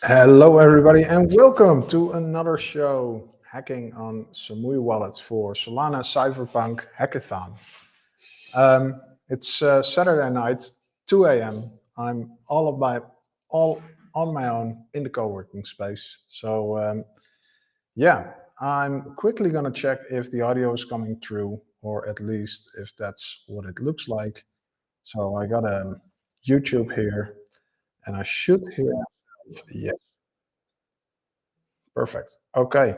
Hello, everybody, and welcome to another show, Hacking on Samui Wallet for Solana Cypherpunk Hackathon. It's Saturday night, 2 a.m. I'm all on my own in the co-working space. So, yeah, I'm quickly going to check if the audio is coming through, or at least if that's what it looks like. So I got a YouTube here, and I should hear, yes, perfect. Okay.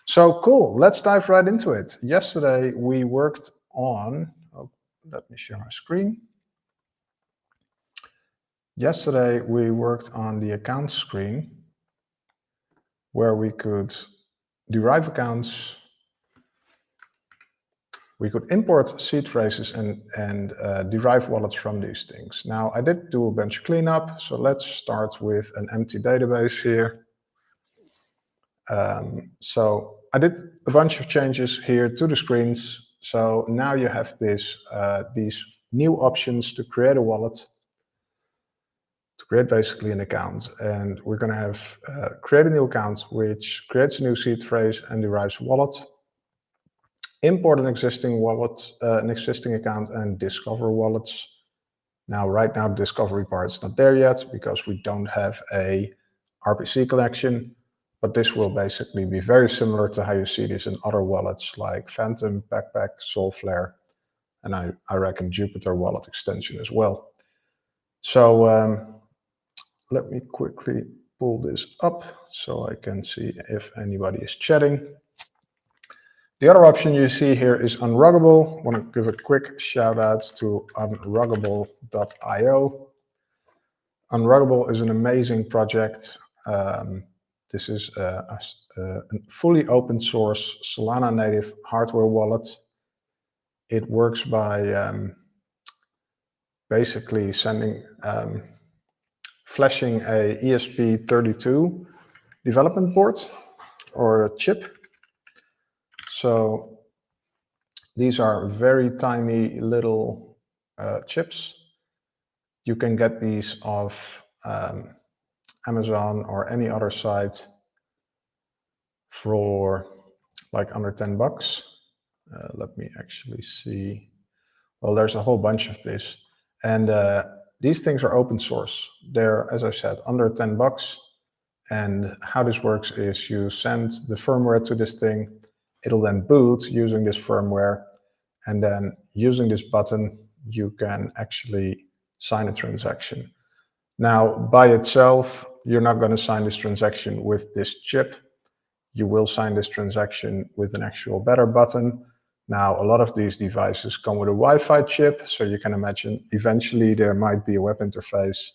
So cool, let's dive right into it. Yesterday we worked on, let me share my screen. Yesterday we worked on the account screen where we could derive accounts, we could import seed phrases and derive wallets from these things. Now I did do a bunch of cleanup, so let's start with an empty database here. So I did a bunch of changes here to the screens. So now you have these new options to create a wallet, to create basically an account. And we're going to have create a new account, which creates a new seed phrase and derives a wallet. Import an existing wallet, an existing account, and discover wallets. Now, right now, the discovery part is not there yet because we don't have a RPC collection. But this will basically be very similar to how you see this in other wallets like Phantom, Backpack, Soulflare, and I reckon Jupiter wallet extension as well. So let me quickly pull this up so I can see if anybody is chatting. The other option you see here is Unruggable. I want to give a quick shout out to unruggable.io. Unruggable is an amazing project. This is a fully open source Solana native hardware wallet. It works by basically flashing a ESP32 development board or a chip. So these are very tiny little chips. You can get these off Amazon or any other site for like under 10 bucks. Let me actually see. Well, there's a whole bunch of this. And these things are open source. They're, as I said, under 10 bucks. And how this works is you send the firmware to this thing. It'll then boot using this firmware. And then using this button, you can actually sign a transaction. Now, by itself, you're not going to sign this transaction with this chip. You will sign this transaction with an actual better button. Now, a lot of these devices come with a Wi-Fi chip, so you can imagine eventually there might be a web interface.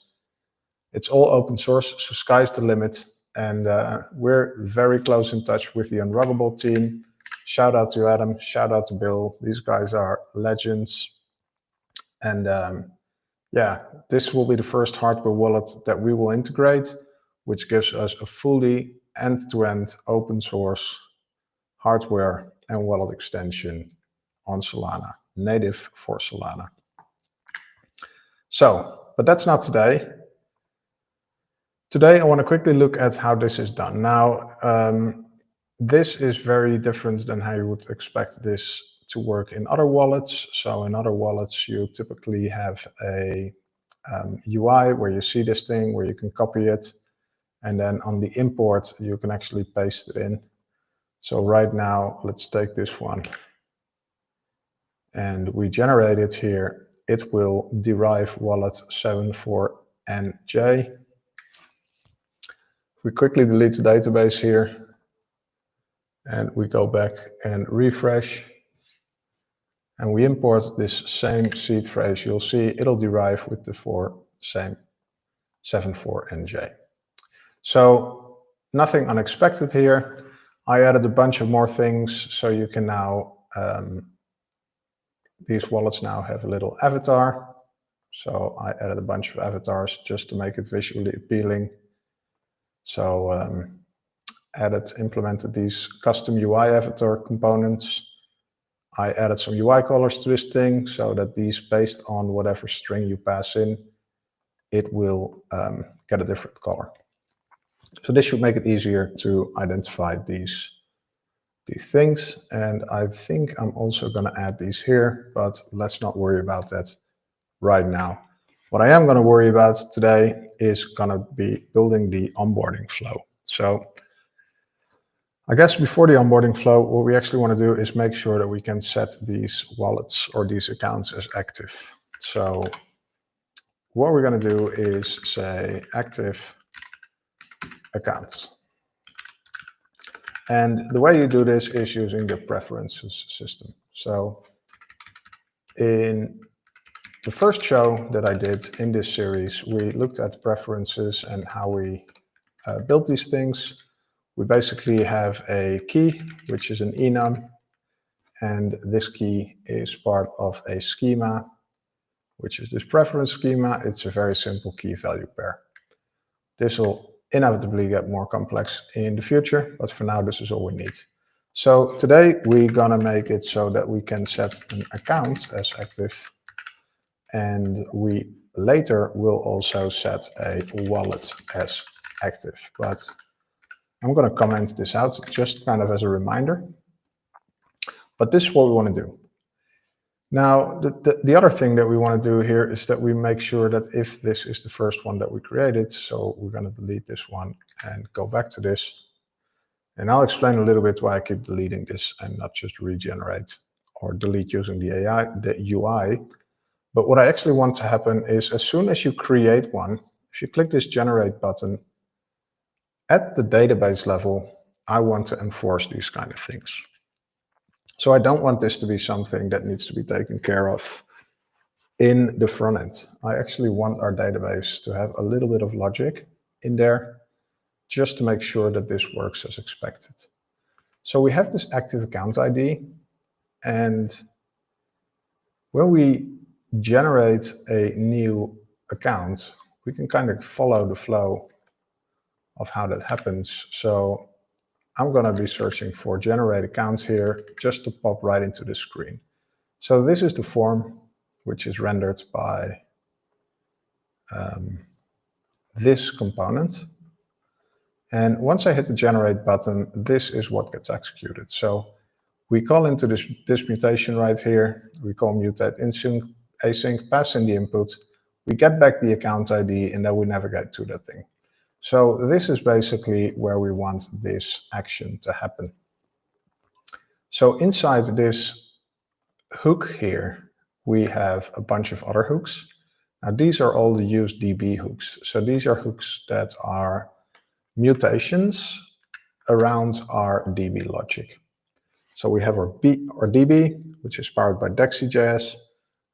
It's all open source, so sky's the limit. And we're very close in touch with the Unruggable team. Shout out to Adam, shout out to Bill. These guys are legends. And yeah, this will be the first hardware wallet that we will integrate, which gives us a fully end-to-end open source hardware and wallet extension on Solana, native for Solana. So, but that's not today. Today, I want to quickly look at how this is done. Now, this is very different than how you would expect this to work in other wallets. So in other wallets, you typically have a UI where you see this thing, where you can copy it. And then on the import, you can actually paste it in. So right now, let's take this one. And we generate it here. It will derive wallet 74NJ. We quickly delete the database here. And we go back and refresh. And we import this same seed phrase. You'll see it'll derive with the same 74NJ. So nothing unexpected here. I added a bunch of more things, so you can now, these wallets now have a little avatar. So I added a bunch of avatars just to make it visually appealing. So implemented these custom UI avatar components. I added some UI colors to this thing so that these, based on whatever string you pass in, it will get a different color. So this should make it easier to identify these things. And I think I'm also going to add these here, but let's not worry about that right now. What I am going to worry about today is going to be building the onboarding flow. So I guess before the onboarding flow, what we actually want to do is make sure that we can set these wallets or these accounts as active. So what we're going to do is say active accounts. And the way you do this is using the preferences system. So in the first show that I did in this series, we looked at preferences and how we built these things. We basically have a key, which is an enum, and this key is part of a schema, which is this preference schema. It's a very simple key value pair. This will inevitably get more complex in the future, but for now, this is all we need. So today we're gonna make it so that we can set an account as active, and we later will also set a wallet as active. But I'm gonna comment this out just kind of as a reminder. But this is what we want to do. Now, the other thing that we want to do here is that we make sure that if this is the first one that we created, so we're going to delete this one and go back to this. And I'll explain a little bit why I keep deleting this and not just regenerate or delete using the UI. But what I actually want to happen is as soon as you create one, if you click this generate button, at the database level, I want to enforce these kind of things. So I don't want this to be something that needs to be taken care of in the front end. I actually want our database to have a little bit of logic in there just to make sure that this works as expected. So we have this active account ID, and when we generate a new account, we can kind of follow the flow of how that happens. So I'm going to be searching for generate accounts here just to pop right into the screen. So this is the form which is rendered by this component. And once I hit the generate button, this is what gets executed. So we call into this mutation right here. We call mutate async, pass in the input. We get back the account ID, and then we navigate to that thing. So this is basically where we want this action to happen. So inside this hook here, we have a bunch of other hooks. Now these are all the useDB hooks. So these are hooks that are mutations around our DB logic. So we have our DB, which is powered by Dexy.js.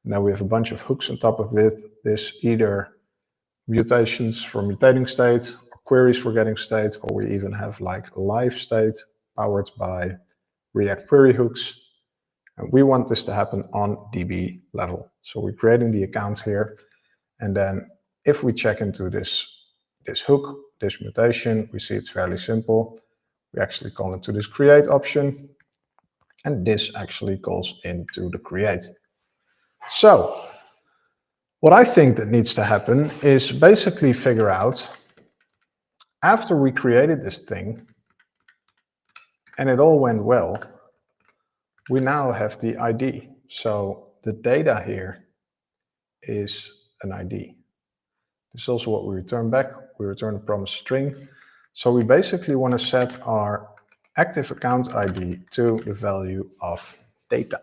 Now we have a bunch of hooks on top of this, either mutations for mutating state, or queries for getting state, or we even have like live state powered by React query hooks. And we want this to happen on DB level. So we're creating the account here. And then if we check into this hook, this mutation, we see it's fairly simple. We actually call into this create option, and this actually calls into the create. So what I think that needs to happen is basically figure out, after we created this thing and it all went well, we now have the ID. So the data here is an ID. This is also what we return back. We return a promise string. So we basically want to set our active account ID to the value of data.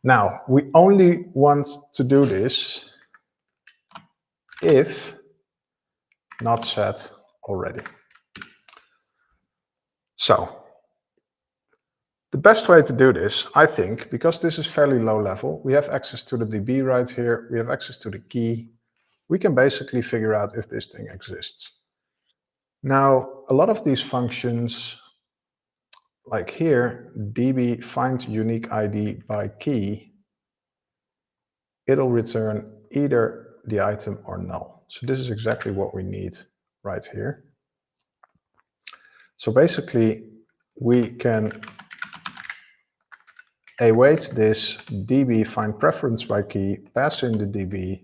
Now, we only want to do this if not set already. So the best way to do this, I think, because this is fairly low level, we have access to the DB right here, we have access to the key, we can basically figure out if this thing exists. Now, a lot of these functions, like here, DB find unique ID by key, it'll return either the item or null. So this is exactly what we need right here. So basically, we can await this DB find preference by key, pass in the DB,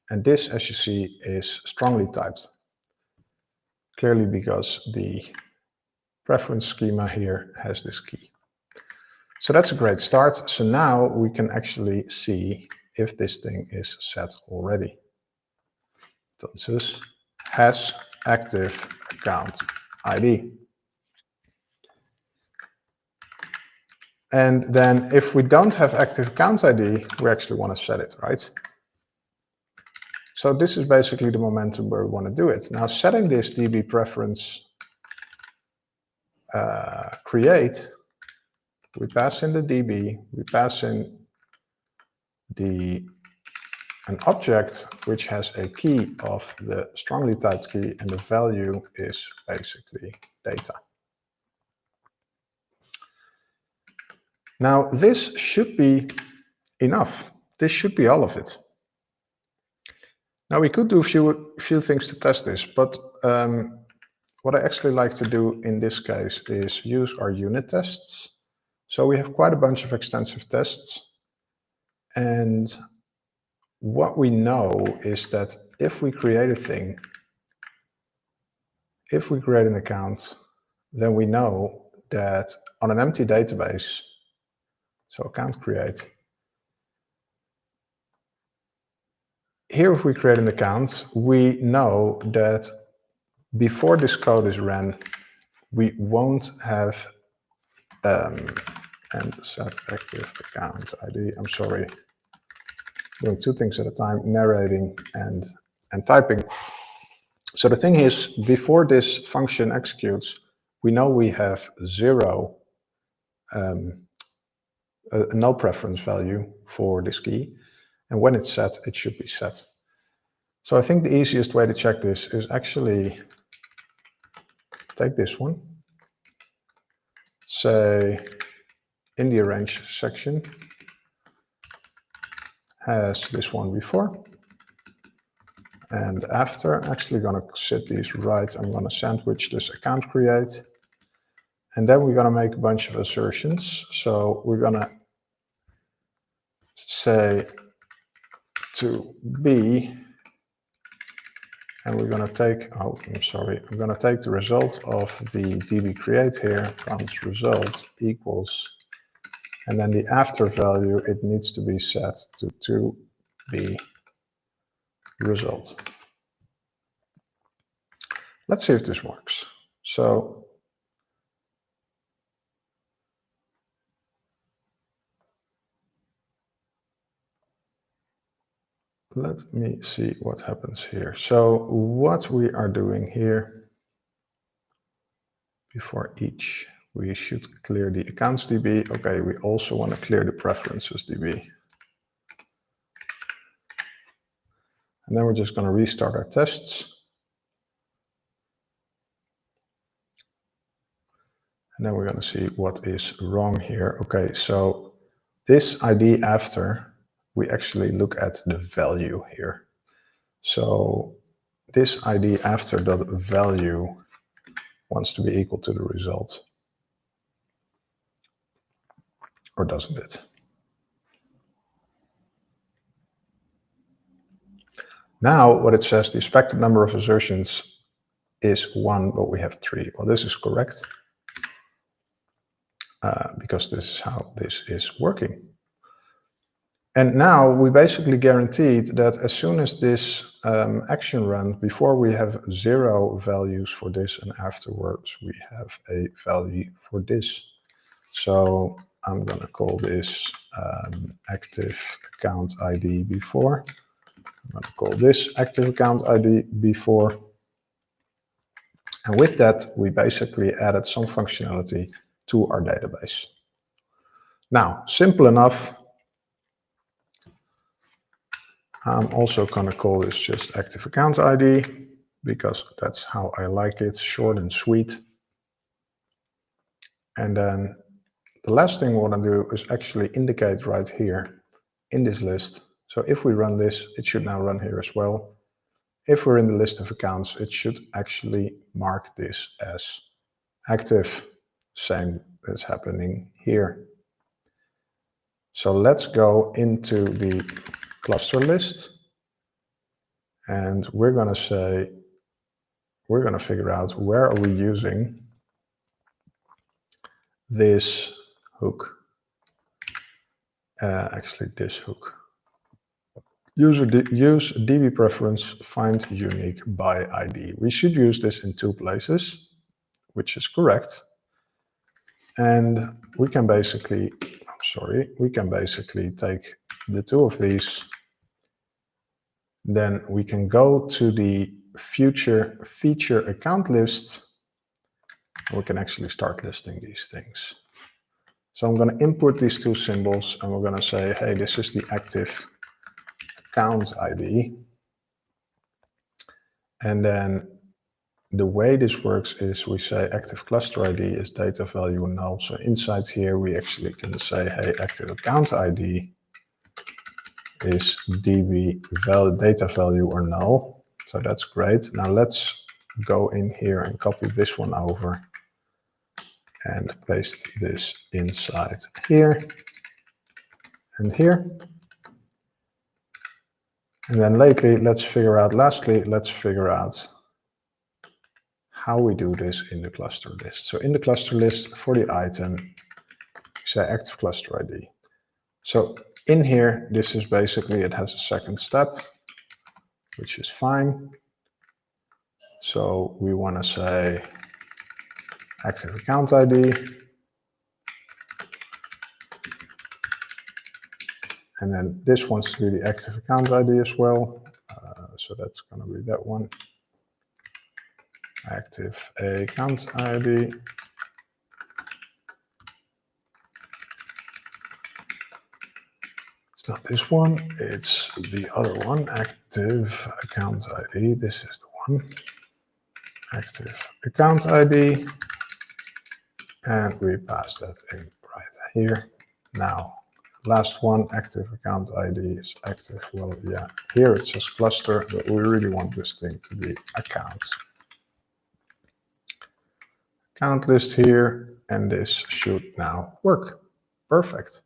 and this, as you see, is strongly typed. clearly because the preference schema here has this key. So that's a great start. So now we can actually see if this thing is set already. Entonces, has active account ID. And then if we don't have active account ID, we actually want to set it, right? So this is basically the momentum where we want to do it. Now setting this DB preference create, we pass in the DB, we pass in an object which has a key of the strongly typed key, and the value is basically data. Now this should be enough. This should be all of it. Now we could do a few things to test this, but what I actually like to do in this case is use our unit tests. So we have quite a bunch of extensive tests, and what we know is that if we create a thing, if we create an account, then we know that on an empty database, so account create, here if we create an account, we know that before this code is ran, we won't have and set active account ID. I'm sorry, doing two things at a time, narrating and typing. So the thing is, before this function executes, we know we have zero, a no preference value for this key. And when it's set, it should be set. So I think the easiest way to check this is actually take this one, say in the arrange section, has this one before and after. I'm actually going to set these right. I'm going to sandwich this account create, and then we're going to make a bunch of assertions. So we're going to say to B, and we're going to take, oh, I'm sorry, I'm going to take the result of the DB create here, comes result equals, and then the after value, it needs to be set to be result. Let's see if this works. So let me see what happens here. So what we are doing here, before each, we should clear the accounts DB. Okay, we also want to clear the preferences DB. And then we're just going to restart our tests. And then we're going to see what is wrong here. Okay, so this ID after, we actually look at the value here. So this ID after the value wants to be equal to the result. Or doesn't it? Now what it says, the expected number of assertions is 1, but we have 3. Well, this is correct because this is how this is working. And now we basically guaranteed that as soon as this action runs, before we have 0 values for this, and afterwards we have a value for this. So I'm going to call this active account ID before. I'm going to call this active account ID before. And with that, we basically added some functionality to our database. Now, simple enough. I'm also going to call this just active account ID because that's how I like it, short and sweet. And then the last thing we want to do is actually indicate right here in this list. So if we run this, it should now run here as well. If we're in the list of accounts, it should actually mark this as active. Same that's happening here. So let's go into the cluster list. And we're going to say we're going to figure out where are we using this hook. Actually, this hook. Use DB preference, find unique by ID. We should use this in 2 places, which is correct. And we can basically, we can basically take the 2 of these. Then we can go to the future feature account list. And we can actually start listing these things. So I'm going to import these 2 symbols and we're going to say, hey, this is the active account ID. And then the way this works is we say active cluster ID is data value null. So inside here, we actually can say, hey, active account ID is DB data value or null. So that's great. Now let's go in here and copy this one over and paste this inside here and here. And then lastly, let's figure out how we do this in the cluster list. So in the cluster list for the item, we say active cluster ID. So in here, this is basically, it has a second step, which is fine. So we want to say active account ID. And then this wants to be the active account ID as well. So that's going to be that one. Active account ID. It's not this one, it's the other one, active account ID. This is the one, active account ID. And we pass that in right here. Now, last one, active account ID is active. Well, yeah, here it says cluster, but we really want this thing to be accounts. Account list here, and this should now work. Perfect.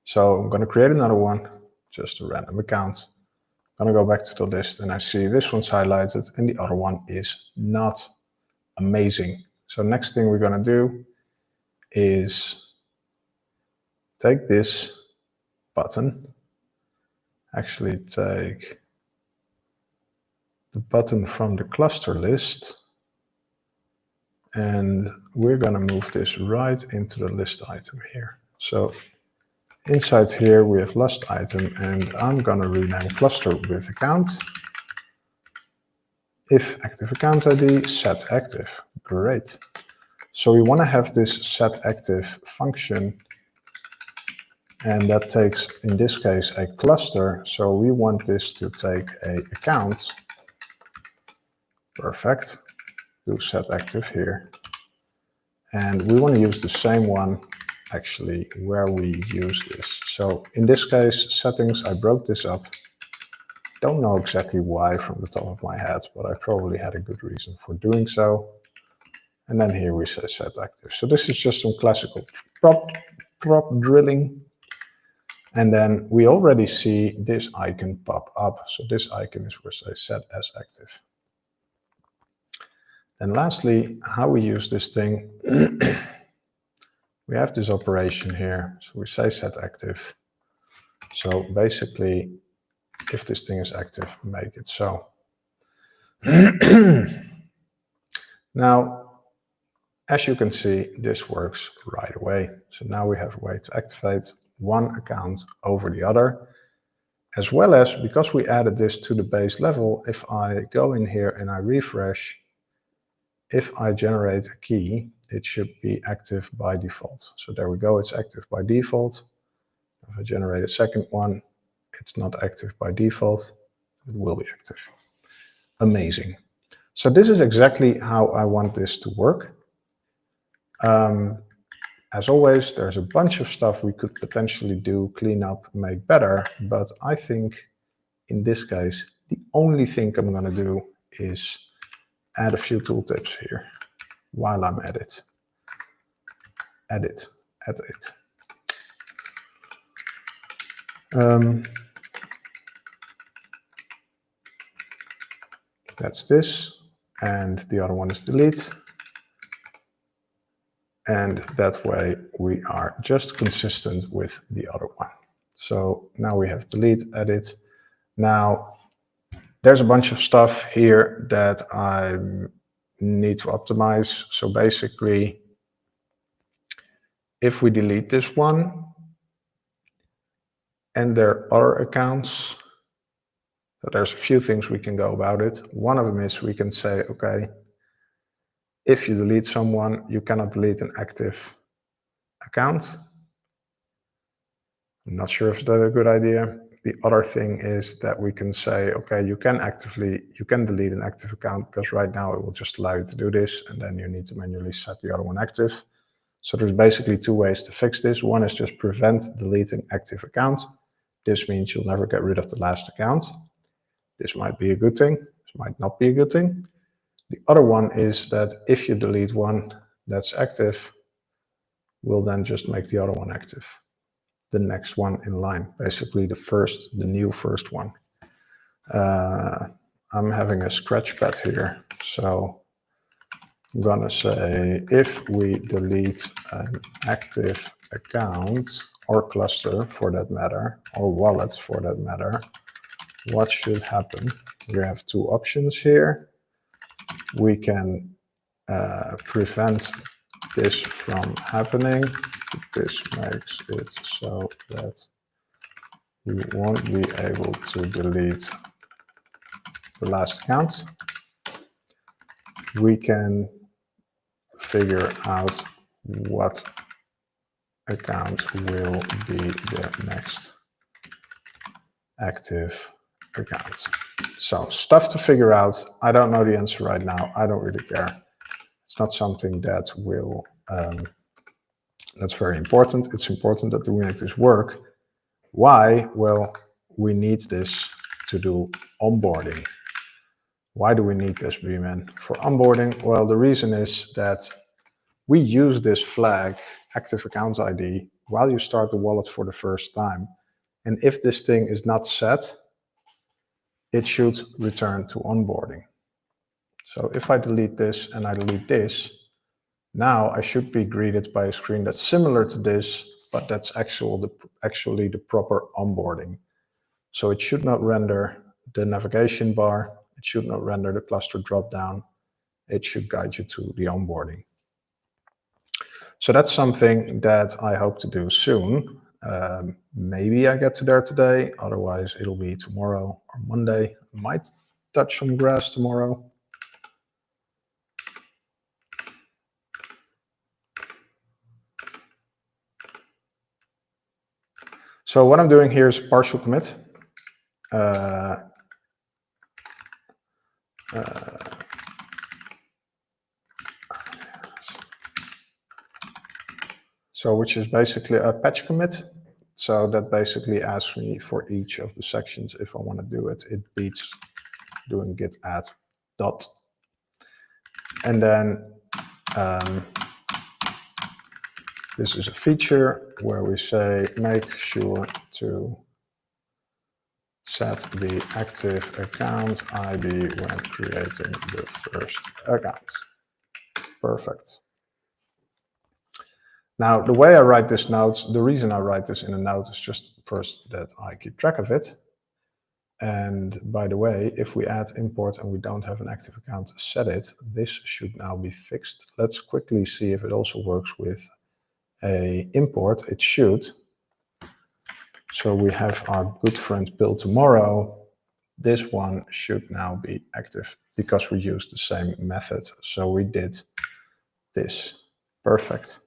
So I'm going to create another one, just a random account. I'm going to go back to the list and I see this one's highlighted and the other one is not. Amazing. So next thing we're going to do is take this button, actually take the button from the cluster list, and we're going to move this right into the list item here. So inside here we have list item, and I'm going to rename cluster with account. If active account ID, set active. Great. So we want to have this set active function, and that takes, in this case, a cluster. So we want this to take a account. Perfect. Do set active here. And we want to use the same one actually where we use this. So in this case, settings, I broke this up. Don't know exactly why from the top of my head, but I probably had a good reason for doing so. And then here we say set active. So this is just some classical prop drilling. And then we already see this icon pop up. So this icon is where say set as active. And lastly, how we use this thing, we have this operation here. So we say set active. So basically, if this thing is active, make it so. Now, as you can see, this works right away. So now we have a way to activate one account over the other, as well as, because we added this to the base level, if I go in here and I refresh, if I generate a key, it should be active by default. So there we go, it's active by default. If I generate a second one, it's not active by default, it will be active. Amazing. So this is exactly how I want this to work. As always, there's a bunch of stuff we could potentially do, clean up, make better, but I think in this case, the only thing I'm going to do is add a few tooltips here while I'm at it. Edit. That's this. and the other one is delete. And that way we are just consistent with the other one. So now we have delete, edit. Now there's a bunch of stuff here that I need to optimize. So basically, if we delete this one and there are other accounts, so there's a few things we can go about it. One of them is we can say, okay, if you delete someone, you cannot delete an active account. I'm not sure if that's a good idea. The other thing is that we can say, okay, you can delete an active account, because right now it will just allow you to do this, and then you need to manually set the other one active. So there's basically two ways to fix this. One is just prevent deleting active accounts. This means you'll never get rid of the last account. This might be a good thing. This might not be a good thing. The other one is that if you delete one that's active, we'll then just make the other one active. The next one in line, basically the new first one. I'm having a scratch pad here, so I'm gonna say if we delete an active account or cluster for that matter, or wallet for that matter, what should happen? We have two options here. We can prevent this from happening. This makes it so that we won't be able to delete the last account. We can figure out what account will be the next active account. So stuff to figure out. I don't know the answer right now. I don't really care. It's not something that will, that's very important. It's important that we make this work. Why? Well, we need this to do onboarding. Why do we need this, B-Man? For onboarding, well, the reason is that we use this flag, active accounts ID, while you start the wallet for the first time. And if this thing is not set, it should return to onboarding. So if I delete this and I delete this, now I should be greeted by a screen that's similar to this, but that's actually the proper onboarding. So it should not render the navigation bar. It should not render the cluster dropdown. It should guide you to the onboarding. So that's something that I hope to do soon. Maybe I get to there today. Otherwise, it'll be tomorrow or Monday. I might touch some grass tomorrow. So what I'm doing here is partial commit. So which is basically a patch commit. So that basically asks me for each of the sections if I want to do it. It beats doing git add dot. And then this is a feature where we say make sure to set the active account ID when creating the first account. Perfect. Now, the way I write this note, the reason I write this in a note is just first that I keep track of it. And by the way, if we add import and we don't have an active account to set it, this should now be fixed. Let's quickly see if it also works with a import. It should. So we have our good friend Bill tomorrow. This one should now be active because we used the same method. So we did this. Perfect.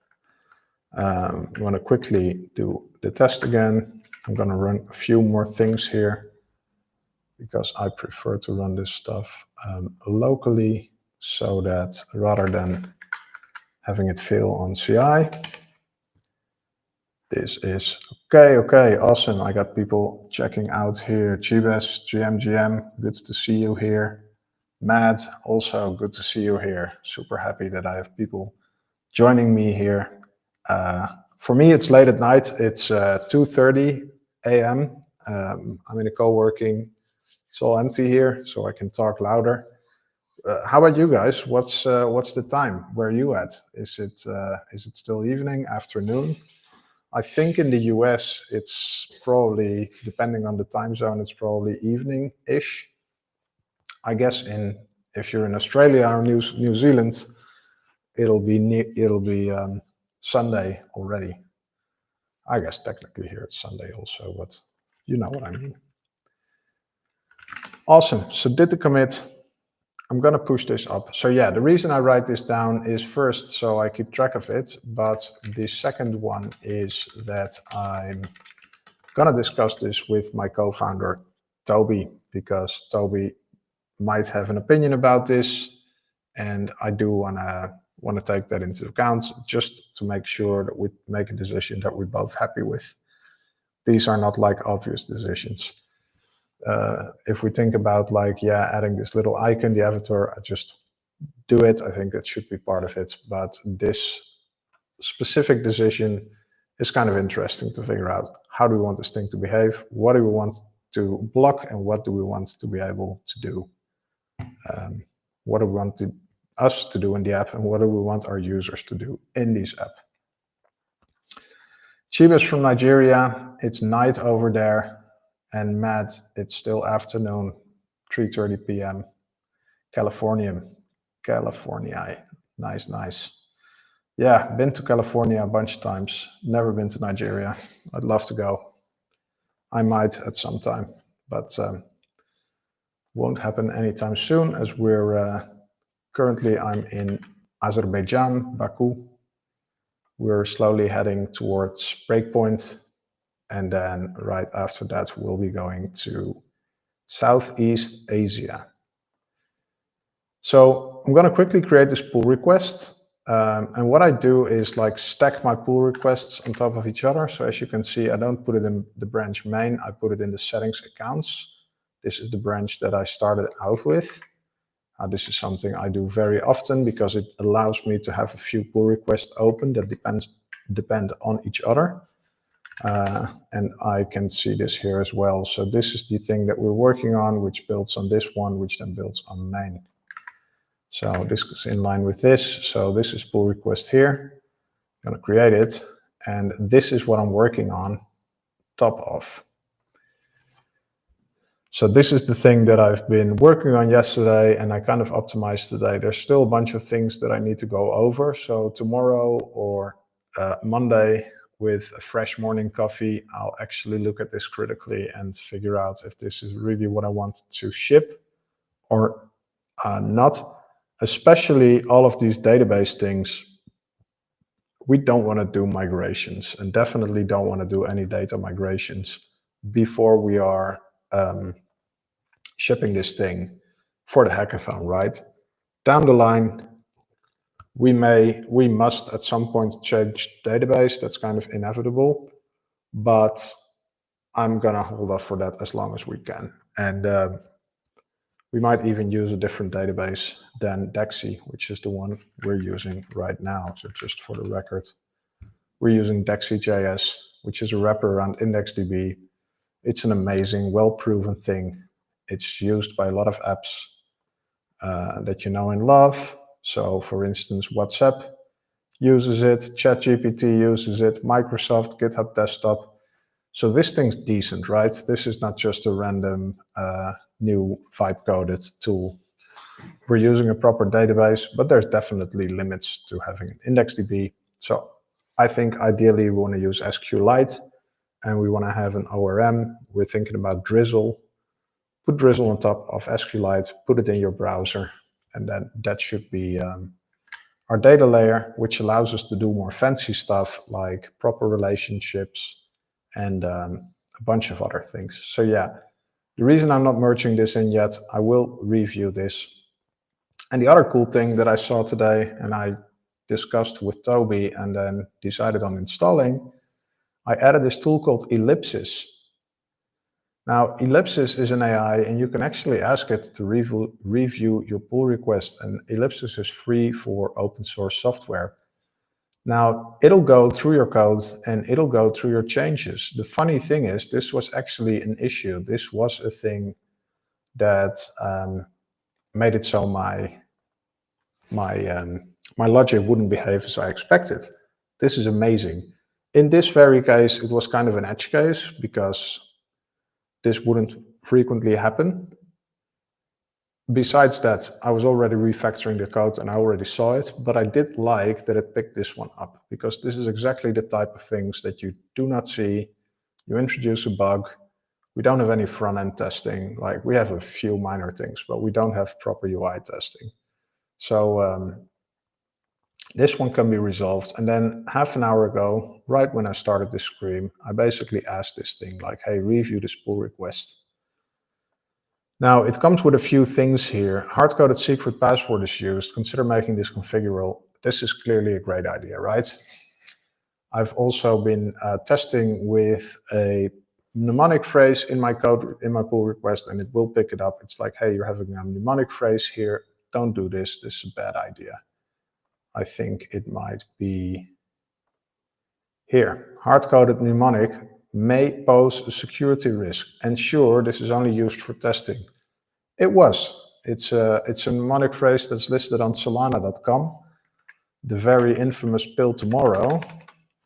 I'm going to quickly do the test again. I'm going to run a few more things here because I prefer to run this stuff locally so that rather than having it fail on CI. This is okay, awesome. I got people checking out here. Chibes, GM, good to see you here. Matt, also good to see you here. Super happy that I have people joining me here. For me, it's late at night. It's 2:30 a.m. I'm in a co-working. It's all empty here, so I can talk louder. The how about you guys? What's the time? Where are you at? Is it still evening, afternoon? I think in the US it's probably, depending on the time zone, it's probably evening-ish. I guess if you're in Australia or New Zealand, it'll be Sunday already. I guess technically here it's Sunday also, but you know what I mean. Awesome. So did the commit. I'm going to push this up. So yeah, the reason I write this down is first so I keep track of it, but the second one is that I'm going to discuss this with my co-founder, Toby, because Toby might have an opinion about this, and I do want to take that into account just to make sure that we make a decision that we're both happy with. These are not like obvious decisions. If we think about like, yeah, adding this little icon, the avatar, I just do it. I think that should be part of it. But this specific decision is kind of interesting to figure out. How do we want this thing to behave? What do we want to block? And what do we want to be able to do? What do we want us to do in the app? And what do we want our users to do in this app? Chiba's from Nigeria. It's night over there. And Matt, it's still afternoon, 3:30 p.m. California. Nice. Yeah, been to California a bunch of times. Never been to Nigeria. I'd love to go. I might at some time, but won't happen anytime soon, as we're currently I'm in Azerbaijan, Baku. We're slowly heading towards Breakpoint. And then right after that, we'll be going to Southeast Asia. So I'm going to quickly create this pull request. And what I do is like stack my pull requests on top of each other. So as you can see, I don't put it in the branch main. I put it in the settings accounts. This is the branch that I started out with. This is something I do very often because it allows me to have a few pull requests open that depend on each other. And I can see this here as well. So this is the thing that we're working on, which builds on this one, which then builds on main. So this is in line with this. So this is pull request here. I'm going to create it. And this is what I'm working on top of. So this is the thing that I've been working on yesterday and I kind of optimized today. There's still a bunch of things that I need to go over. So tomorrow or Monday, with a fresh morning coffee, I'll actually look at this critically and figure out if this is really what I want to ship or not. Especially all of these database things, we don't want to do migrations and definitely don't want to do any data migrations before we are shipping this thing for the hackathon, right? Down the line, we must at some point change database. That's kind of inevitable, but I'm gonna hold off for that as long as we can. And we might even use a different database than Dexy, which is the one we're using right now. So just for the record, we're using Dexy.js, which is a wrapper around IndexDB. It's an amazing, well-proven thing. It's used by a lot of apps that you know and love. So for instance, WhatsApp uses it, ChatGPT uses it, Microsoft, GitHub Desktop. So this thing's decent, right? This is not just a random new vibe-coded tool. We're using a proper database, but there's definitely limits to having an IndexDB. So I think ideally we want to use SQLite and we want to have an ORM. We're thinking about Drizzle. Put Drizzle on top of SQLite, put it in your browser, and then that should be our data layer, which allows us to do more fancy stuff like proper relationships and a bunch of other things. So yeah, the reason I'm not merging this in yet, I will review this. And the other cool thing that I saw today, and I discussed with Toby and then decided on installing, I added this tool called Ellipsis. Now, Ellipsis is an AI, and you can actually ask it to review your pull request, and Ellipsis is free for open source software. Now, it'll go through your code, and it'll go through your changes. The funny thing is, this was actually an issue. This was a thing that made it so my logic wouldn't behave as I expected. This is amazing. In this very case, it was kind of an edge case because this wouldn't frequently happen. Besides that, I was already refactoring the code and I already saw it, but I did like that it picked this one up because this is exactly the type of things that you do not see. You introduce a bug. We don't have any front-end testing. Like, we have a few minor things, but we don't have proper UI testing. So this one can be resolved. And then half an hour ago, right when I started this screen, I basically asked this thing like, hey, review this pull request. Now, it comes with a few things here. Hard-coded secret password is used. Consider making this configurable. This is clearly a great idea, right? I've also been testing with a mnemonic phrase in my code, in my pull request, and it will pick it up. It's like, hey, you're having a mnemonic phrase here. Don't do this. This is a bad idea. I think it might be here. Hard-coded mnemonic may pose a security risk. Ensure this is only used for testing. It was. It's a mnemonic phrase that's listed on Solana.com, the very infamous pill tomorrow.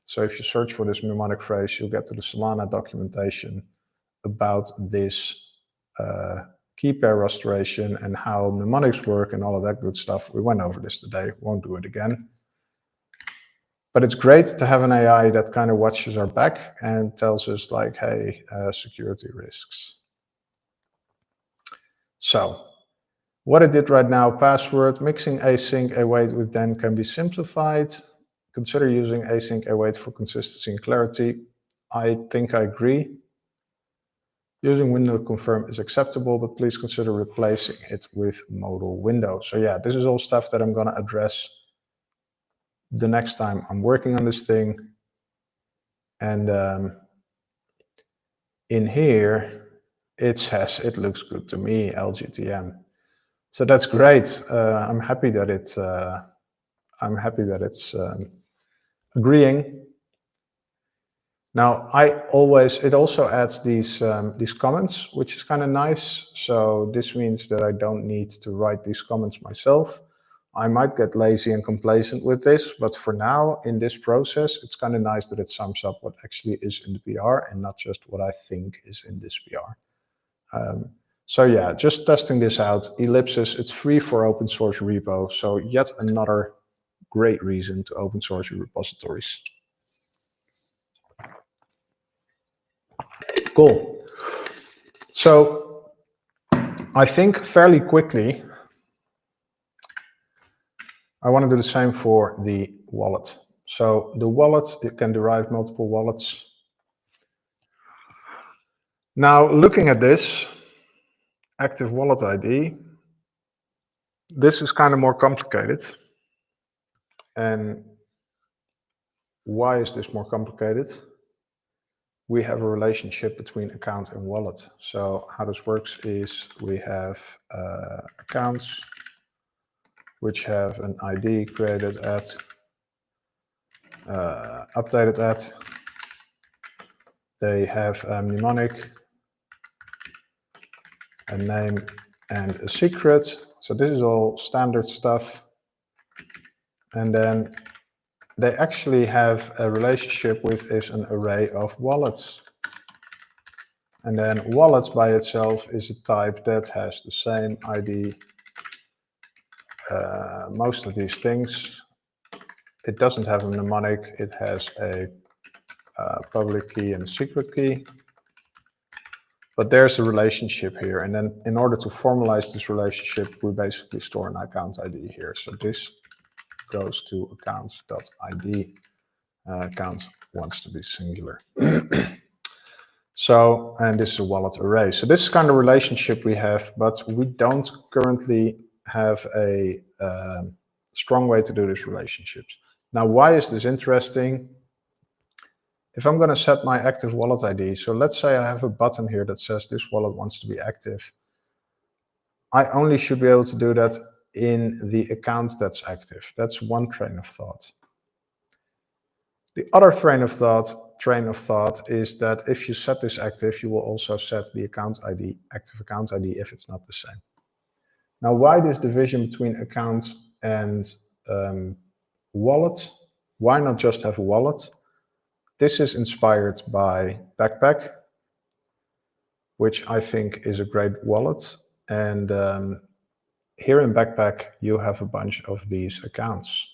So if you search for this mnemonic phrase, you'll get to the Solana documentation about this key pair restoration and how mnemonics work and all of that good stuff. We went over this today, won't do it again. But it's great to have an AI that kind of watches our back and tells us like, hey, security risks. So what I did right now, password, mixing async await with then can be simplified. Consider using async await for consistency and clarity. I think I agree. Using window confirm is acceptable, but please consider replacing it with modal window. So yeah, this is all stuff that I'm going to address the next time I'm working on this thing. And in here, it says it looks good to me, LGTM. So that's great. I'm happy that it's agreeing. Now, it also adds these comments, which is kind of nice. So this means that I don't need to write these comments myself. I might get lazy and complacent with this, but for now, in this process, it's kind of nice that it sums up what actually is in the PR and not just what I think is in this PR. So yeah, just testing this out. Ellipsis, it's free for open source repo. So yet another great reason to open source your repositories. Cool. So I think fairly quickly, I want to do the same for the wallet. So the wallet, it can derive multiple wallets. Now, looking at this, active wallet ID, this is kind of more complicated. And why is this more complicated? We have a relationship between account and wallet. So how this works is we have accounts which have an ID created at, updated at. They have a mnemonic, a name, and a secret. So this is all standard stuff. And then they actually have a relationship with is an array of wallets. And then wallets by itself is a type that has the same ID. Most of these things, it doesn't have a mnemonic. It has a public key and a secret key. But there's a relationship here. And then in order to formalize this relationship, we basically store an account ID here. So this goes to accounts.id. Account wants to be singular. So, and this is a wallet array. So this is kind of relationship we have, but we don't currently have a strong way to do these relationships. Now, why is this interesting? If I'm going to set my active wallet ID, so let's say I have a button here that says this wallet wants to be active. I only should be able to do that in the account that's active. That's one train of thought. The other train of thought is that if you set this active, you will also set the account ID, active account ID, if it's not the same. Now, why this division between account and wallet? Why not just have a wallet? This is inspired by Backpack, which I think is a great wallet. And here in Backpack, you have a bunch of these accounts.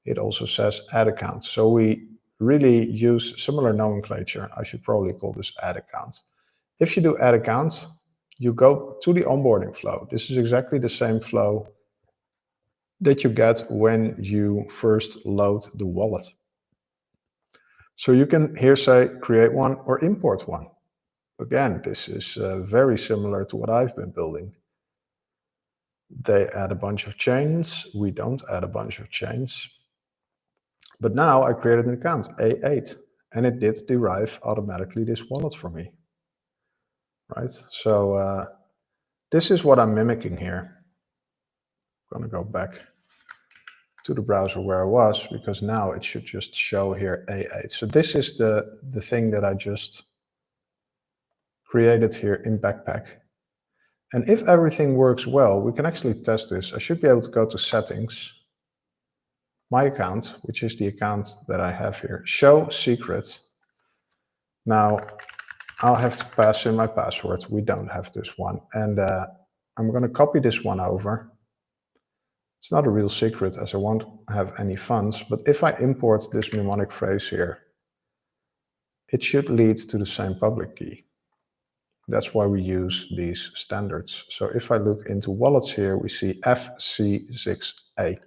It also says add accounts. So we really use similar nomenclature. I should probably call this add account. If you do add account, you go to the onboarding flow. This is exactly the same flow that you get when you first load the wallet. So you can here say create one or import one. Again, this is very similar to what I've been building. They add a bunch of chains. We don't add a bunch of chains. But now I created an account, A8, and it did derive automatically this wallet for me. Right? So this is what I'm mimicking here. I'm going to go back to the browser where I was, because now it should just show here A8. So this is the thing that I just created here in Backpack. And if everything works well, we can actually test this. I should be able to go to settings, my account, which is the account that I have here, show secret. Now I'll have to pass in my password. We don't have this one. And I'm going to copy this one over. It's not a real secret as I won't have any funds, but if I import this mnemonic phrase here, it should lead to the same public key. That's why we use these standards. So if I look into wallets here, we see FC6A.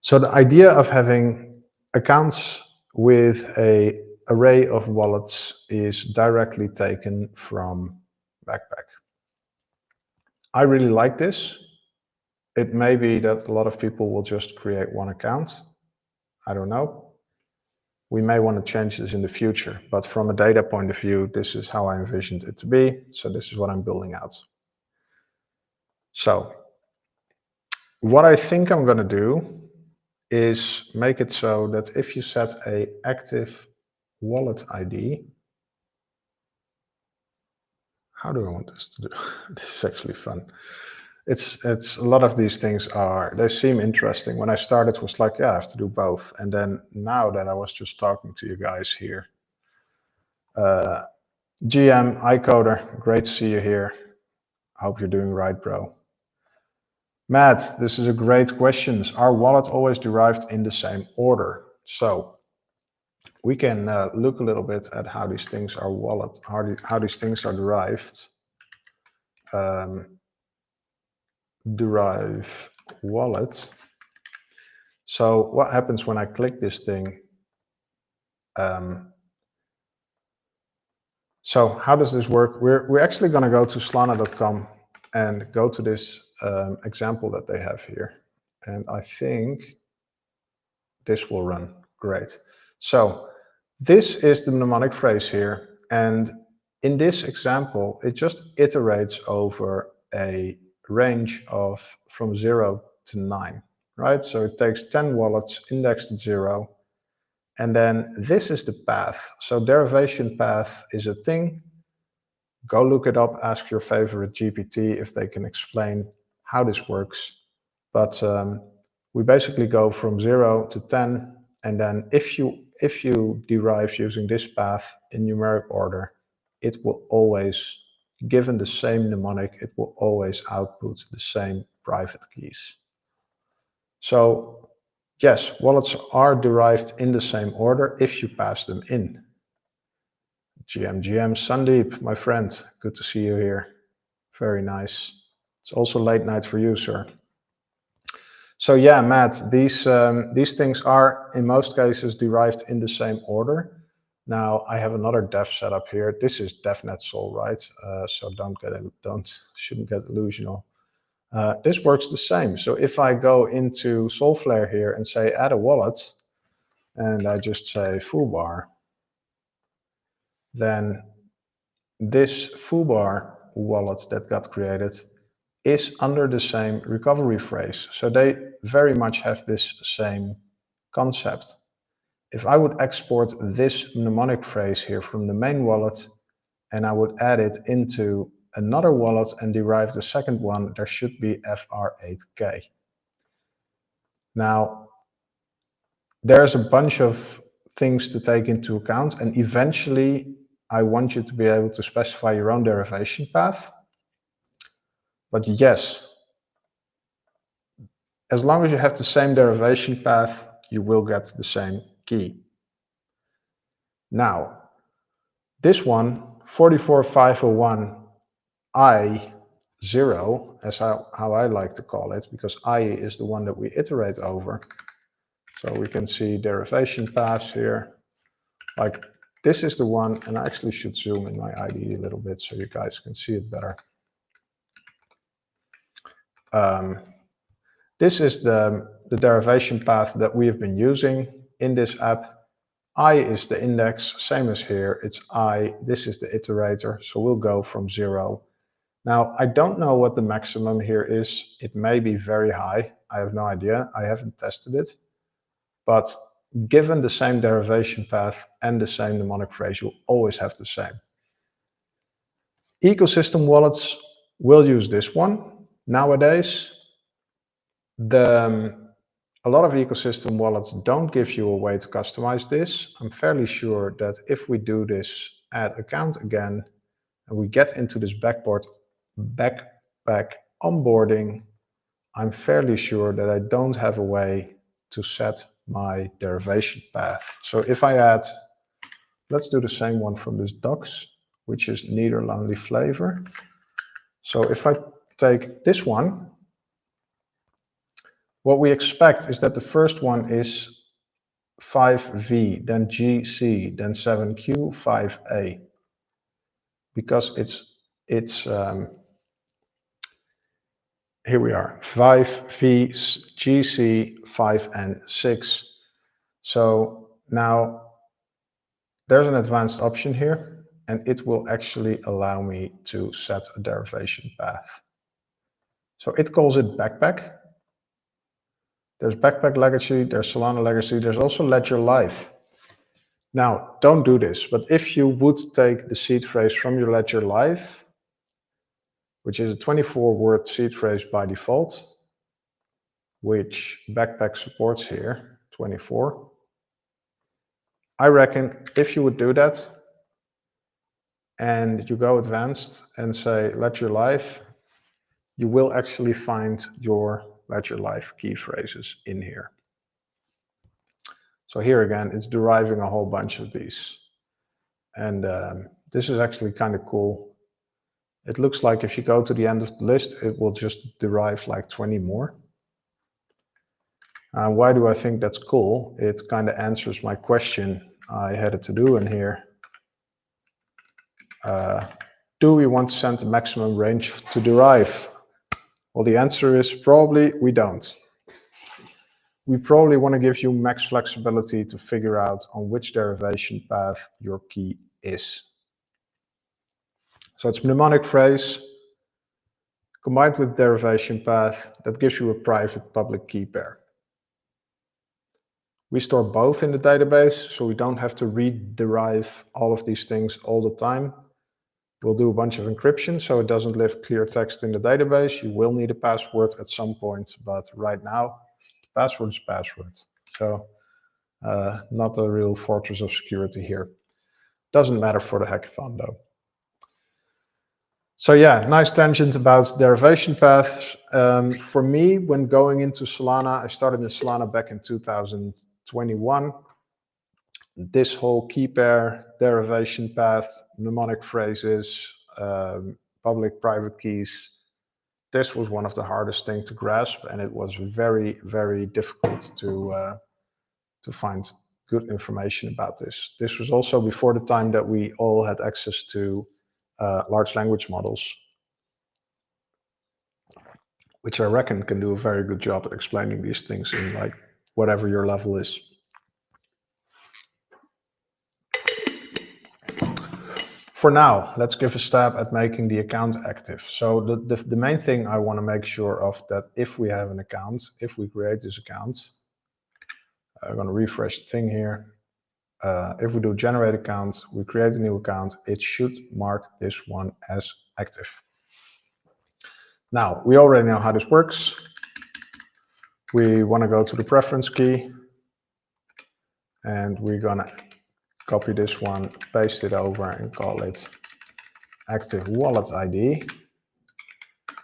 So the idea of having accounts with an array of wallets is directly taken from Backpack. I really like this. It may be that a lot of people will just create one account. I don't know. We may want to change this in the future, but from a data point of view, this is how I envisioned it to be. So this is what I'm building out. So what I think I'm going to do is make it so that if you set a active wallet ID, how do I want this to do? This is actually fun. It's a lot of these things they seem interesting. When I started, it was like, yeah, I have to do both. And then now that I was just talking to you guys here, GM, iCoder, great to see you here. I hope you're doing right, bro. Matt, this is a great question. Are wallets always derived in the same order? So we can look a little bit at how these things are how these things are derived. Derive wallet. So what happens when I click this thing? So how does this work? We're actually going to go to solana.com and go to this example that they have here. And I think this will run great. So this is the mnemonic phrase here. And in this example, it just iterates over a range of from 0 to 9, right? So it takes 10 wallets indexed at 0. And then this is the path. So derivation path is a thing. Go look it up, ask your favorite GPT if they can explain how this works. But we basically go from 0 to 10. And then if you derive using this path in numeric order, it will always, given the same mnemonic, it will always output the same private keys. So yes, wallets are derived in the same order if you pass them in. GM Sandeep, my friend, good to see you here. Very nice. It's also late night for you, sir. So yeah, Matt, these things are in most cases derived in the same order. Now I have another dev setup here. This is DevNet Sol, right? So shouldn't get illusional. This works the same. So if I go into Solflare here and say add a wallet, and I just say foobar, then this foobar wallet that got created is under the same recovery phrase. So they very much have this same concept. If I would export this mnemonic phrase here from the main wallet and I would add it into another wallet and derive the second one, there should be FR8K. Now, there's a bunch of things to take into account, and eventually I want you to be able to specify your own derivation path. But yes, as long as you have the same derivation path, you will get the same key. Now, this one, 44501 I0, as how I like to call it, because I is the one that we iterate over. So we can see derivation paths here. Like this is the one, and I actually should zoom in my IDE a little bit so you guys can see it better. This is the derivation path that we have been using in this app. I is the index, same as here, it's I, this is the iterator, so we'll go from 0. Now, I don't know what the maximum here is. It may be very high, I have no idea, I haven't tested it. But given the same derivation path and the same mnemonic phrase, you'll always have the same. Ecosystem wallets will use this one nowadays. A lot of ecosystem wallets don't give you a way to customize this. I'm fairly sure that if we do this add account again, and we get into this backpack onboarding, I'm fairly sure that I don't have a way to set my derivation path. So if I add, let's do the same one from this docs, which is Nederlandse flavor. So if I take this one, what we expect is that the first one is 5V, then GC, then 7Q, 5A. Because it's here we are, 5V, GC, 5 and 6. So now there's an advanced option here, and it will actually allow me to set a derivation path. So it calls it backpack. There's Backpack Legacy, there's Solana Legacy, there's also Ledger Live. Now, don't do this, but if you would take the seed phrase from your Ledger Live, which is a 24-word seed phrase by default, which Backpack supports here, 24, I reckon if you would do that, and you go advanced and say Ledger Live, you will actually find your Ledger Live key phrases in here. So here again, it's deriving a whole bunch of these. And this is actually kind of cool. It looks like if you go to the end of the list, it will just derive like 20 more. Why do I think that's cool? It kind of answers my question I had to do in here. Do we want to send the maximum range to derive? Well, the answer is probably we don't. We probably want to give you max flexibility to figure out on which derivation path your key is. So it's mnemonic phrase combined with derivation path that gives you a private public key pair. We store both in the database, so we don't have to rederive all of these things all the time. We'll do a bunch of encryption, so it doesn't leave clear text in the database. You will need a password at some point, but right now, the password is password. So not a real fortress of security here. Doesn't matter for the hackathon though. So yeah, nice tangent about derivation paths. For me, when going into Solana, I started in Solana back in 2021. This whole key pair, derivation path, mnemonic phrases, public private keys, this was one of the hardest things to grasp, and it was very, very difficult to find good information about this. This was also before the time that we all had access to large language models, which I reckon can do a very good job at explaining these things in like whatever your level is. For now, let's give a stab at making the account active. So the main thing I want to make sure of that if we have an account, if we create this account, I'm going to refresh the thing here. If we do generate account, we create a new account, it should mark this one as active. Now, we already know how this works. We want to go to the preference key, and we're going to copy this one, paste it over, and call it active wallet ID.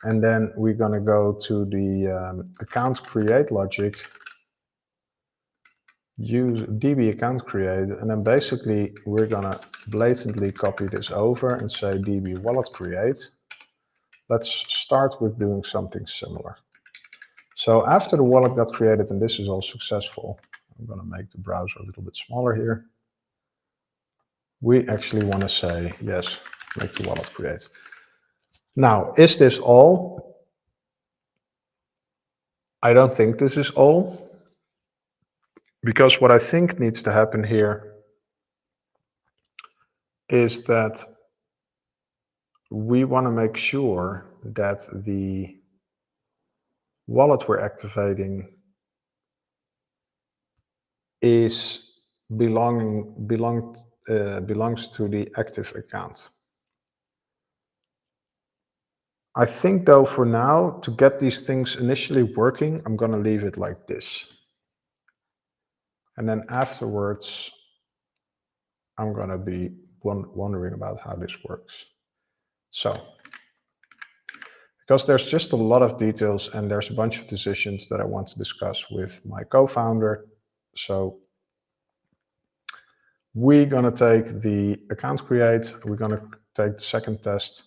And then we're going to go to the account create logic, use DB account create, and then basically we're going to blatantly copy this over and say DB wallet create. Let's start with doing something similar. So after the wallet got created, and this is all successful, I'm going to make the browser a little bit smaller here. We actually want to say, yes, make the wallet create. Now, is this all? I don't think this is all, because what I think needs to happen here is that we want to make sure that the wallet we're activating is belongs to the active account. I think though, for now, to get these things initially working, I'm going to leave it like this. And then afterwards, I'm going to be wondering about how this works. So, because there's just a lot of details and there's a bunch of decisions that I want to discuss with my co-founder. So we're going to take the account create, we're going to take the second test.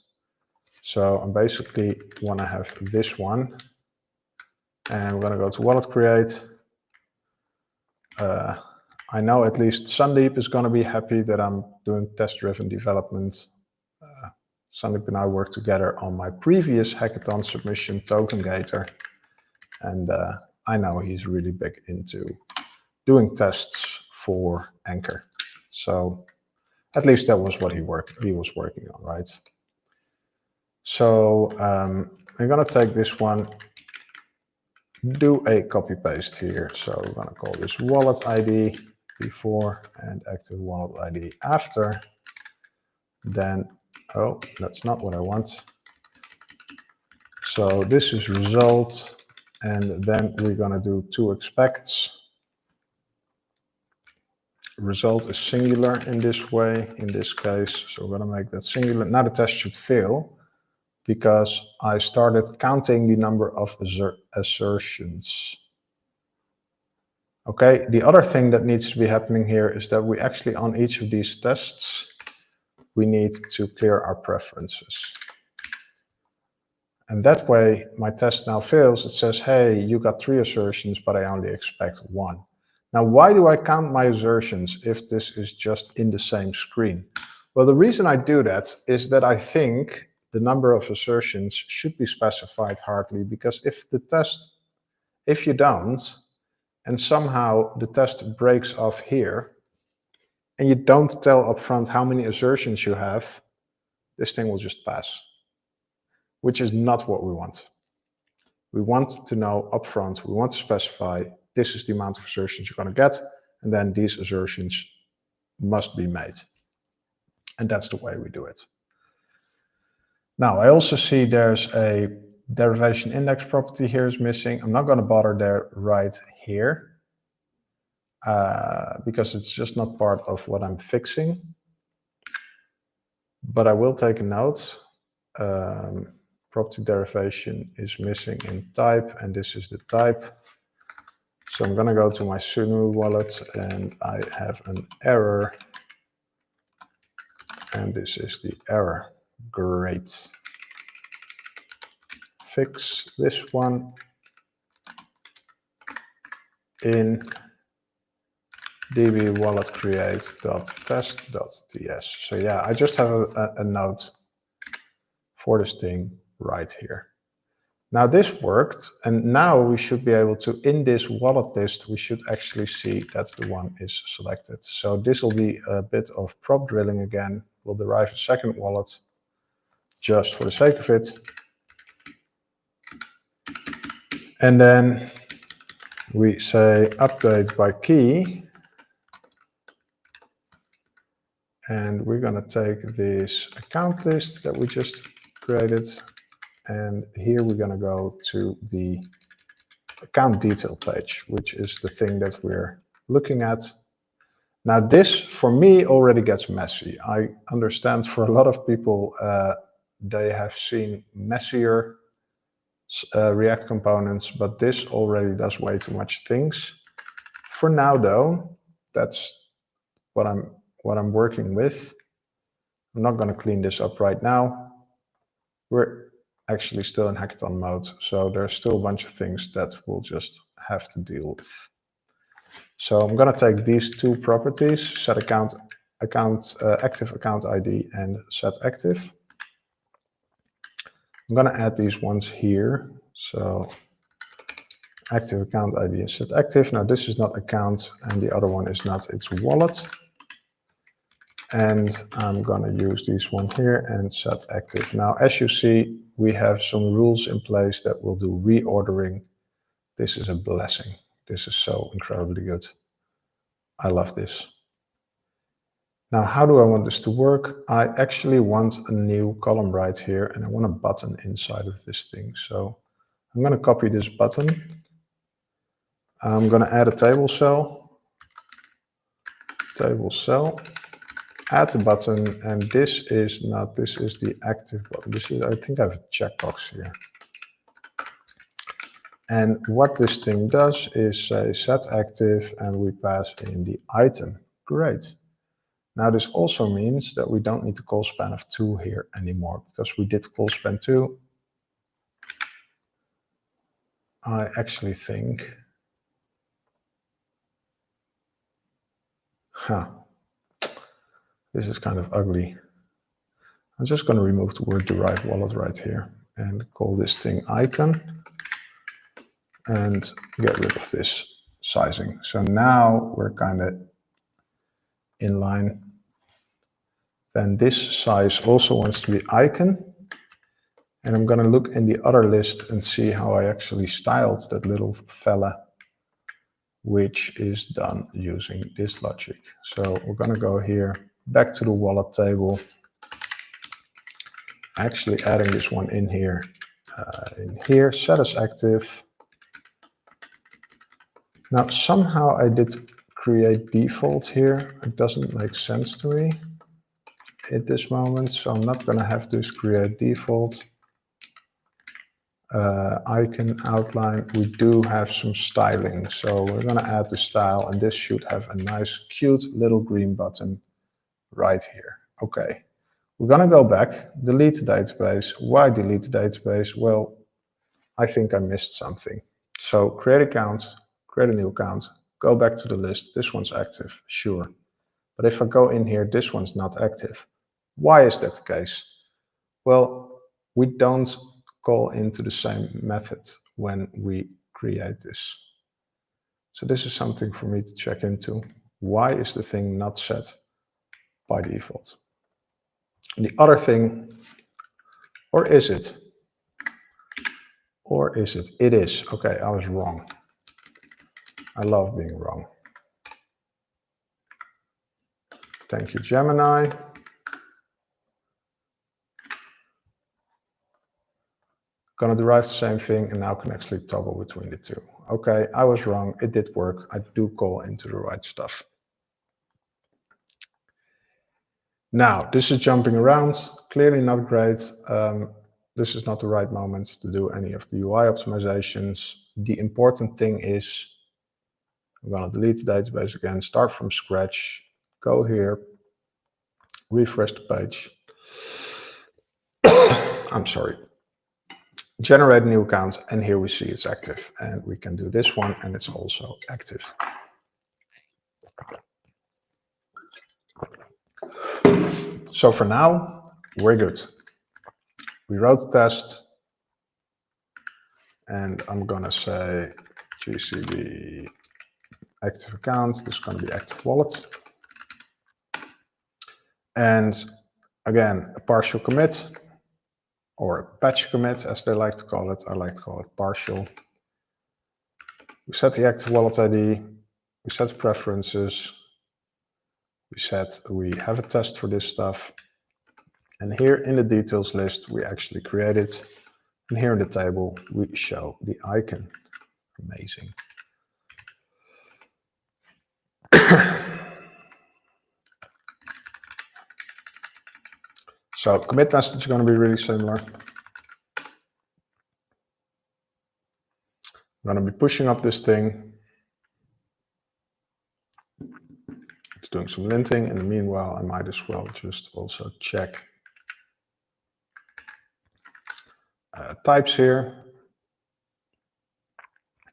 So I basically want to have this one, and we're going to go to wallet create. I know at least Sandeep is going to be happy that I'm doing test-driven development. Sandeep and I worked together on my previous hackathon submission, Token Gator, and I know he's really big into doing tests for Anchor. So at least that was what he was working on, right? So I'm going to take this one, do a copy paste here. So we're going to call this wallet ID before and active wallet ID after. Then, oh, that's not what I want. So this is result, and then we're going to do to expects. Result is singular in this way, in this case. So we're going to make that singular. Now the test should fail, because I started counting the number of assertions. Okay, the other thing that needs to be happening here is that we actually, on each of these tests, we need to clear our preferences. And that way, my test now fails. It says, hey, you got 3 assertions, but I only expect 1. Now, why do I count my assertions if this is just in the same screen? Well, the reason I do that is that I think the number of assertions should be specified hardly, because if you don't, and somehow the test breaks off here, and you don't tell upfront how many assertions you have, this thing will just pass, which is not what we want. We want to know upfront, we want to specify this is the amount of assertions you're going to get, and then these assertions must be made. And that's the way we do it. Now, I also see there's a derivation index property here is missing. I'm not going to bother there right here because it's just not part of what I'm fixing. But I will take a note. Property derivation is missing in type, and this is the type. So I'm going to go to my Samui Wallet, and I have an error. And this is the error. Great. Fix this one in db wallet create.test.ts. So yeah, I just have a note for this thing right here. Now this worked, and now we should be able to, in this wallet list, we should actually see that the one is selected. So this will be a bit of prop drilling again. We'll derive a second wallet just for the sake of it. And then we say update by key. And we're going to take this account list that we just created, And here we're going to go to the account detail page, which is the thing that we're looking at. Now this, for me, already gets messy. I understand for a lot of people, they have seen messier React components, but this already does way too much things. For now, though, that's what I'm working with. I'm not going to clean this up right now. We're actually still in hackathon mode, so there's still a bunch of things that we'll just have to deal with. So I'm going to take these two properties, set account, active account ID and set active. I'm going to add these ones here. So active account ID and set active. Now this is not account and the other one is not, it's wallet. And I'm going to use this one here and set active. Now, as you see, we have some rules in place that will do reordering. This is a blessing. This is so incredibly good. I love this. Now, how do I want this to work? I actually want a new column right here, and I want a button inside of this thing. So I'm going to copy this button. I'm going to add a table cell, add the button, and this is not, this is the active button. This is, I think I have a checkbox here. And what this thing does is say set active, and we pass in the item. Great. Now this also means that we don't need to call span of 2 here anymore, because we did call span 2. I actually think, this is kind of ugly. I'm just going to remove the word derived wallet right here and call this thing icon and get rid of this sizing. So now we're kind of in line. Then this size also wants to be icon. And I'm going to look in the other list and see how I actually styled that little fella, which is done using this logic. So we're going to go here, back to the wallet table, actually adding this one in here, set as active. Now, somehow I did create default here. It doesn't make sense to me at this moment, so I'm not going to have this create default. Icon outline, we do have some styling, so we're going to add the style, and this should have a nice, cute little green button right here. Okay, we're going to go back, delete the database. Why delete the database? Well, I think I missed something. So create account, create a new account, go back to the list. This one's active, sure. But if I go in here, this one's not active. Why is that the case? Well, we don't call into the same method when we create this. So this is something for me to check into. Why is the thing not set by default? And the other thing, or is it? Or is it? It is. Okay, I was wrong. I love being wrong. Thank you, Gemini. Gonna derive the same thing and now can actually toggle between the two. Okay, I was wrong. It did work. I do call into the right stuff. Now, this is jumping around. Clearly not great. This is not the right moment to do any of the UI optimizations. The important thing is, I'm going to delete the database again, start from scratch, go here, refresh the page. I'm sorry. Generate a new account, and here we see it's active. And we can do this one, and it's also active. So for now, we're good. We wrote the test, and I'm going to say GCB active account. This is going to be active wallet. And again, a partial commit, or a patch commit, as they like to call it. I like to call it partial. We set the active wallet ID. We set preferences. We have a test for this stuff. And here in the details list, we actually created And here in the table, we show the icon. Amazing. So commit message is going to be really similar. I'm going to be pushing up this thing. It's doing some linting. In the meanwhile, I might as well just also check types here.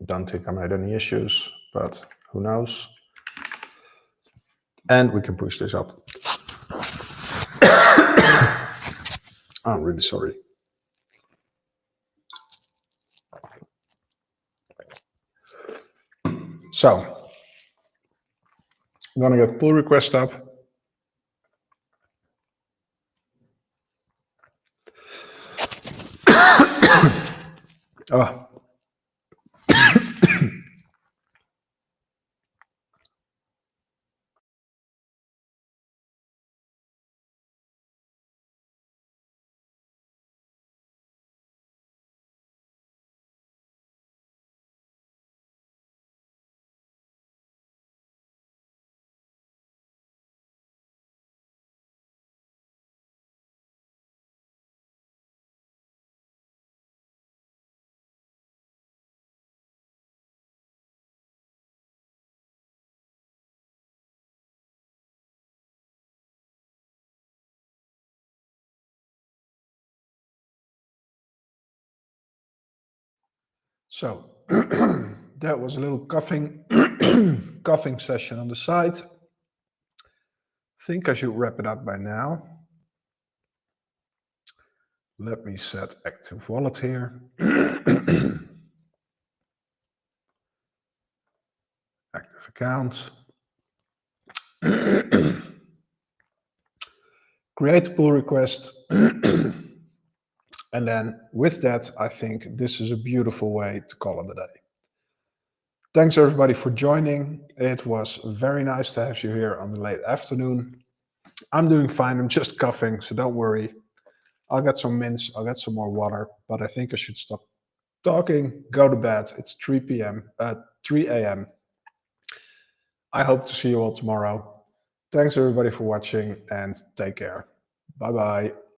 Don't think I made any issues, but who knows? And we can push this up. I'm really sorry. So I'm gonna get pull request up. Oh. So that was a little coughing coughing session on the side. I think I should wrap it up by now. Let me set active wallet here. Active account. Create a pull request. And then with that, I think this is a beautiful way to call it a day. Thanks everybody for joining. It was very nice to have you here on the late afternoon. I'm doing fine, I'm just coughing, so don't worry. I'll get some mints, I'll get some more water, but I think I should stop talking, go to bed. It's 3 a.m. I hope to see you all tomorrow. Thanks everybody for watching and take care. Bye-bye.